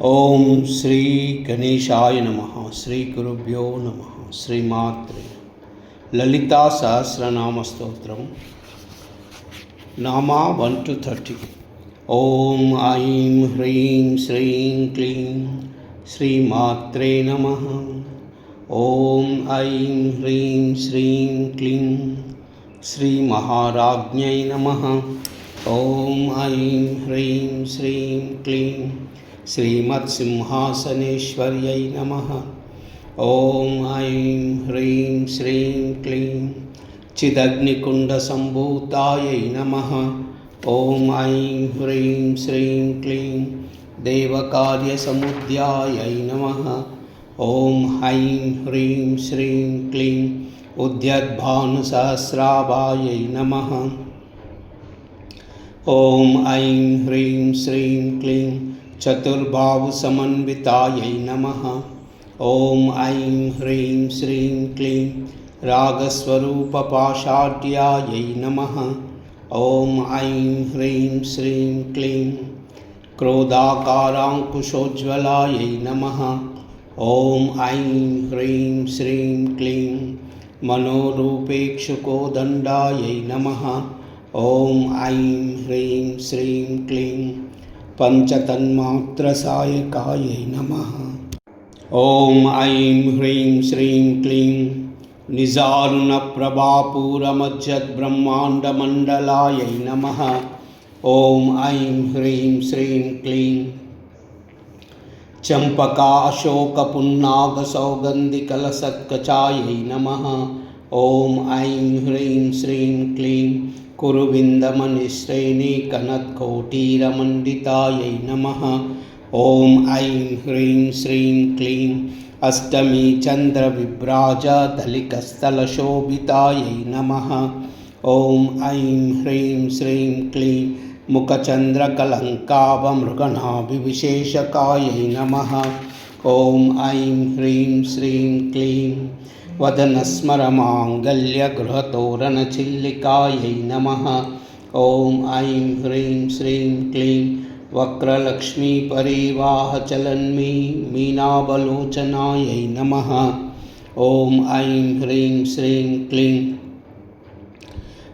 ओम श्री गणेशाय नमः। श्री गुरुभ्यो नमः। श्रीमात्रे ललिता सहस्रनाम स्तोत्रम नामा 1 to 30। ओम ऐं ह्रीं श्रीं क्लीं श्रीमात्रे नमः। ओम ऐं ह्रीं श्रीं क्लीं श्रीमहाराज्ञै नमः। ओम ऐं ह्रीं श्रीं क्लीं श्रीमत्सिंहासनेश्वर्यै नमः। ओम ऐं ह्रीं श्रीं क्लीं चिदग्निकुण्डसम्भूतायै नमः। ओम ऐं ह्रीं श्रीं क्लीं देवकार्यसमुद्यायै नमः। ओम ऐं ह्रीं श्रीं क्लीं उद्यद्भानुसहस्राभायै नमः। ओम ऐं ह्रीं श्रीं क्लीं चतुर्बाहुसमन्वितायै नमः। ओम ऐं ह्रीं श्रीं क्लीं रागस्वरूपपाषाढ्यायै नमः। ओम ऐं ह्रीं श्रीं क्लीं क्रोधाकाराङ्कुशोज्ज्वलायै नमः। ओम ऐं ह्रीं श्रीं क्लीं मनोरूपेक्षुकोदण्डायै नमः। ओम ऐं ह्रीं श्रीं क्लीं पंचतन्मात्रसायकायै नमः। ओम ऐं ह्रीं श्रीं क्लीं निजारुणप्रभापूरमज्जद्ब्रह्माण्डमण्डलायै नमः। ओम ऐं ह्रीं श्रीं क्लीं चम्पकाशोकपुन्नागसौगन्धिकलसत्कचायै नमः। ओम ऐं ह्रीं श्रीं क्लीं कुरुविन्दमनिश्रेणीकनत्कोटीरमण्डितायै नमः। ओम ऐं ह्रीं श्रीं क्लीं अष्टमी चन्द्रविभ्राजदलिकस्थलशोभितायै नमः। ओम ऐं ह्रीं श्रीं क्लीं मुखचन्द्रकलङ्काभमृगनाभिविशेषकायै नमः। ओम ऐं ह्रीं श्रीं क्लीं वदनस्मरमाङ्गल्यगृहतोरणचिल्लिकायै नमः। ओम ऐं ह्रीं श्रीं क्लीं वक्रलक्ष्मीपरिवाहचलन्मीनाबलोचनायै नमः। ओम ऐं ह्रीं श्रीं क्लीं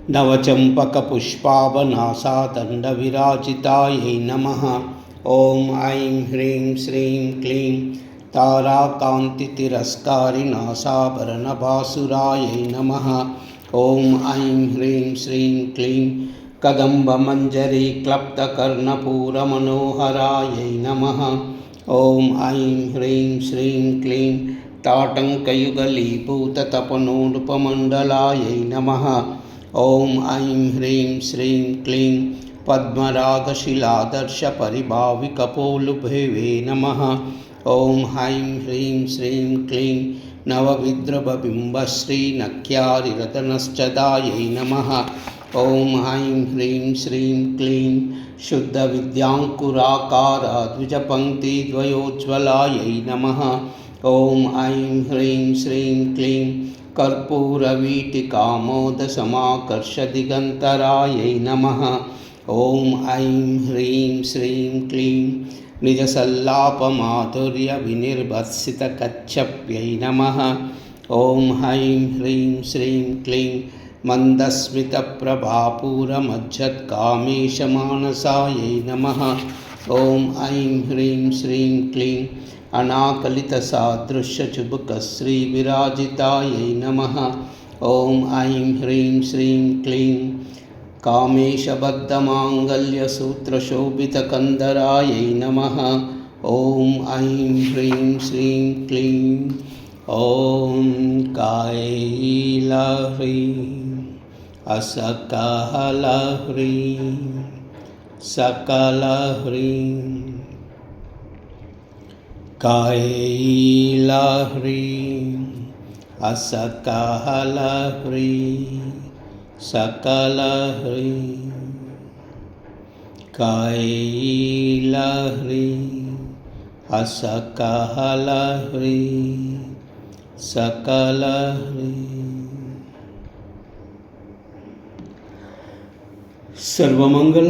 नवचम्पकपुष्पाभनासादण्डविराजितायै नमः। ओम ऐं ह्रीं श्रीं क्लीं ताराकान्तितिरस्कारिनासाभरणभासुरायै नमः। ओम ऐं ह्रीं श्रीं क्लीं कदम्बमञ्जरीक्लप्तकर्णपूरमनोहरायै नमः। ओम ऐं ह्रीं श्रीं क्लीं ताटङ्कयुगलीभूततपनोनुपमण्डलायै नमः। ओम ऐं ह्रीं श्रीं क्लीं पद्मरागशिलादर्शपरिभाविकपोलुभेवे नमः। ओम ऐं ह्रीं श्रीं क्लीं नवविद्रुमबिम्बश्रीनख्यारिरतनश्चदायै नमः। ओम ऐं ह्रीं श्रीं क्लीं शुद्धविद्याङ्कुराकारद्विजपङ्क्तिद्वयोज्ज्वलायै नमः। ओम ऐं ह्रीं श्रीं क्लीं कर्पूरवीटिकामोदसमाकर्षदिगन्तरायै नमः। ओम ऐं ह्रीं श्रीं क्लीं निजसल्लापमाधुर्यविनिर्भत्सितकच्छप्यै नमः। ओम ऐं ह्रीं श्रीं क्लीं मन्दस्मितप्रभापूरमज्जत्कामेशमानसायै नमः। ओम ऐं ह्रीं श्रीं क्लीं अनाकलितसादृश्यचुबुकश्रीविराजितायै नमः। ओम ऐं ह्रीं श्रीं क्लीं कामेशबद्धमाङ्गल्यसूत्रशोभितकन्धरायै नमः। ओम ऐं ह्रीं श्रीं क्लीं ॐ कैलह्रीं असकलह्रीं सकलह्रीं कैलह्रीं असकलह्रीं सकलह्रीं कैलह्रीं असकलह्रीं सकलह्रीं। सर्वमंगल